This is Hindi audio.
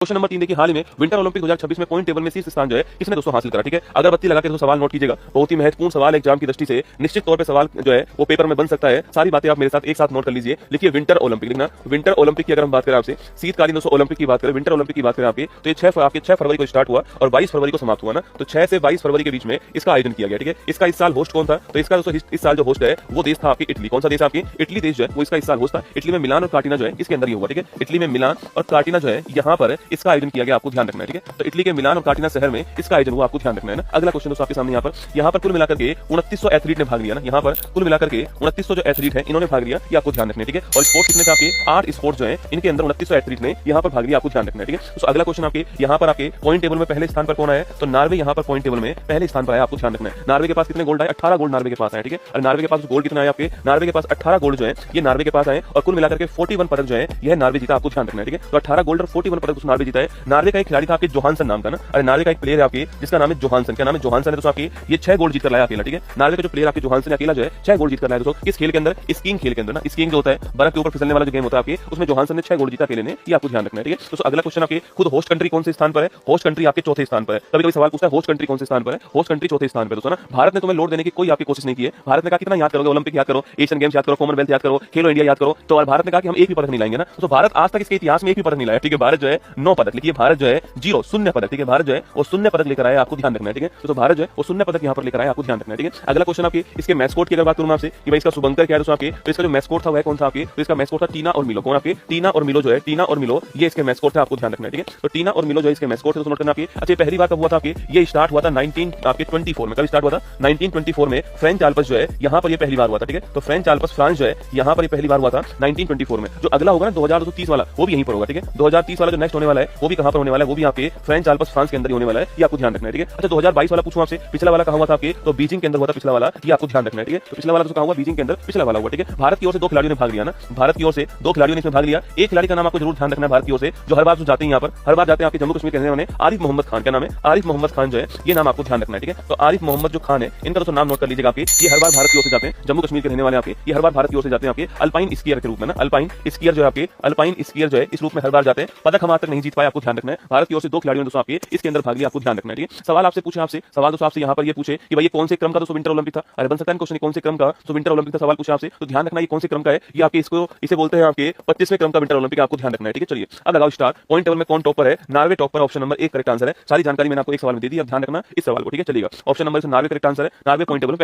क्वेश्चन नंबर 3 देखिए, हाल ही में विंटर ओलंपिक 2026 में पॉइंट टेबल में शीर्ष स्थान जो है किसने दोस्तों हासिल करा। ठीक है, अगरबत्ती लगा के दोस्तों सवाल नोट कीजिएगा, बहुत ही महत्वपूर्ण सवाल एग्जाम की दृष्टि से। निश्चित तौर पे सवाल जो है वो पेपर में बन सकता है। सारी बातें आप मेरे साथ एक साथ नोट कर लीजिए। लिखिए विंटर ओलंपिक, लिखना विंटर ओलंपिक की अगर हम बात करें आपसे, शीतकालीन दोस्तों ओलंपिक की बात करें, विंटर ओलंपिक की बात करें आपकी, तो ये 6 फरवरी को स्टार्ट हुआ और 22 फरवरी को समाप्त हुआ ना। तो 6 से 22 फरवरी के बीच में इसका आयोजन किया गया। ठीक है, इसका इस साल होस्ट कौन था? तो इसका दोस्तों इस साल जो होस्ट है वो देश था आपकी इटली। कौन सा देश आपकी? इटली देश जो है वो इसका इस साल होस्ट था। इटली में मिलान और कार्टिना जो है इसके अंदर ही हुआ। ठीक है, इटली में मिलान और कार्टिना जो है यहाँ पर इसका आयोजन किया गया, आपको ध्यान रखना है। ठीक है, तो इटली के मिलान और कार्टिना शहर में इसका आयोजन हुआ, आपको ध्यान रखना है ना। अगला क्वेश्चन दोस्तों आपके सामने यहाँ पर कुल मिलाकर के 2900 एथलीट ने भाग लिया ना। यहाँ पर कुल मिलाकर के 2900 जो एथलीट है इन्होंने भाग लिया, ये आपको ध्यान रखना है। ठीक है, और स्पोर्ट्स कितने थे आपके? 8 स्पोर्ट्स जो है इनके अंदर 2900 एथलीट ने यहाँ पर भाग लिया, आपको ध्यान रखना है। ठीक है, तो अगला क्वेश्चन आपके यहाँ पर आपके पॉइंट टेबल में पहले स्थान पर कौन आया? तो नॉर्वे यहाँ पर पॉइंट टेबल में पहले स्थान पर आया, आपको ध्यान रखना है। नॉर्वे के पास कितने गोल्ड आए? 18 गोल्ड नॉर्वे के पास आए। ठीक है, और नॉर्वे के पास गोल्ड कितना आया आपके? नॉर्वे के पास 18 गोल्ड जो है ये नॉर्वे के पास आए और कुल मिलाकर के 41 पदक जो है यह नॉर्वे जीता, आपको ध्यान रखना है। ठीक है, तो 18 गोल्ड और 41 पदक नॉर्वे जीता है। नॉर्वे का एक खिलाड़ी था आपके जोहानसन नाम का ना, और नॉर्वे का एक प्लेयर है आपके जिसका नाम है जोहानसन। क्या नाम है? जोहानसन है दोस्तों आपकी, ये 6 गोल्ड जीत कर लाया अकेला। ठीक है, नॉर्वे का जो प्लेयर आपके जोहानसन अकेला जो है 6 गोल्ड जीत कर लाया दोस्तों। किस खेल के अंदर? स्कीइंग खेल के अंदर ना। स्कीइंग जो होता है बर्फ के ऊपर फिसलने वाला जो गेम होता है आपके, उसमें जोहानसन ने 6 गोल्ड जीता अकेले ने, ये आपको ध्यान रखना है। ठीक है, तो अगला क्वेश्चन आपके खुद होस्ट कंट्री कौन से स्थान पर है? होस्ट कंट्री आपके चौथे स्थान पर है। कभी कभी सवाल पूछता है होस्ट कंट्री कौन से स्थान पर है? होस्ट कंट्री चौथे स्थान पर दोस्तों ना। भारत ने तुम्हें लोड देने की कोई आपकी कोशिश नहीं की है। भारत ने कहा कितना याद करोगे? ओलंपिक याद करो, एशियन गेम्स याद करो, कॉमनवेल्थ याद करो, खेलो इंडिया याद करो। तो भारत ने कहा कि हम एक भी पदक नहीं लाएंगे ना। तो भारत आज तक इसके इतिहास में एक भी पदक नहीं लाया। ठीक है, भारत जो है 9 पदक, लिखिए भारत जो है 0 शून्य पदक। ठीक है, भारत जो है वो शून्य पदक लेकर आया, आपको ध्यान रखना है। ठीक है, तो भारत जो है वो शून्य पदक यहाँ पर लेकर आया, आपको ध्यान रखना है। ठीक है, अगला क्वेश्चन आपके इसके मैस्कोट की अगर बात करूं आपसे कि भाई इसका शुभंकर क्या है दोस्तों आपके, तो इसका जो मैस्कोट था वह कौन था आपके? तो इसका मैस्कोट था टीना और मिलो। कौन आपके? टीना और मिलो जो है, टीना और मिलो ये इसके मैस्कोट था, आपको ध्यान रखना है। ठीक है, तो टीना और मिलो जो इसके मैस्कोट है, तो नोट करना आपके। अच्छा, पहली बार कब हुआ था आपके? ये स्टार्ट हुआ था 1924 में। कब स्टार्ट हुआ था? 1924 में फ्रेंच आल्प्स जो है यहाँ पर ये पहली बार हुआ था। ठीक है, तो फ्रेंच आल्प्स फ्रांस जो है यहाँ पर ये पहली बार हुआ था 1924 में। जो अगला होगा ना 2030 वाला वो भी यहीं पर होगा। ठीक है, 2030 वाला जो नेक्स्ट होने वाला है वो भी कहां पर होने वाला है? वो भी आपके फ्रेंच आल्प्स फ्रांस के अंदर ही होने वाला है, ये आपको ध्यान रखना है। ठीक है, अच्छा 2022 वाला पूछूं आपसे, पिछला वाला कहां हुआ था आपके? तो बीजिंग के अंदर हुआ था पिछला वाला, ये आपको ध्यान रखना है। ठीक है, तो पिछला वाला तो कहां हुआ? बीजिंग के अंदर पिछला वाला हुआ। ठीक है, भारत की ओर से 2 खिलाड़ियों ने भाग लिया ना। भारत की ओर से 2 खिलाड़ियों ने इसमें भाग लिया। एक खिलाड़ी का नाम आपको जरूर ध्यान रखना है भारत की ओर से, जो हर बार जाते हैं यहाँ पर, हर बार जाते हैं आपके जम्मू कश्मीर के रहने वाले आरिफ मोहम्मद खान। क्या नाम है? आरिफ मोहम्मद खान जो है ये नाम आपको ध्यान रखना है। ठीक है, तो आरिफ मोहम्मद जो खान है इनका दोस्तों नाम नोट कर लीजिएगा आपके। ये हर बार भारत की ओर से जाते हैं, जम्मू कश्मीर के रहने वाले आपके, ये हर बार भारत की ओर से जाते हैं आपके अल्पाइन स्कीयर के रूप में ना। अल्पाइन स्कीयर जो है आपके, अल्पाइन स्कीयर जो है इस रूप में हर बार जाते हैं। पदक हम आज तक नहीं जीत पाए, आपको ध्यान रखना है। भारत की ओर से 2 खिलाड़ियों ने दोस्तों आपके इसके अंदर भाग लिया, आपको ध्यान रखना है। ठीक है, सवाल आपसे पूछे, आपसे सवाल दोस्तों आपसे यहाँ पर ये पूछे कि भाई ये कौन से क्रम का दोस्तों विंटर ओलंपिक था? अरे बन सकता है क्वेश्चन कौन से क्रम का तो विंटर ओलंपिक का सवाल पूछा आपसे, तो ध्यान रखना ये कौन से क्रम का है। ये आपके इसको इसे बोलते हैं आपके 25वें क्रम का विंटर ओलंपिक, आपको ध्यान रखना है। ठीक है, चलिए अब लगाओ स्टार। पॉइंट टेबल में कौन टॉपर है? Norway topper, option number 1 correct answer है। सारी जानकारी मैंने आपको एक सवाल में दे दी, अब ध्यान रखना इस सवाल को। ठीक है, चलिएगा option number Norway correct answer है। नॉर्वे पॉइंट टेबल में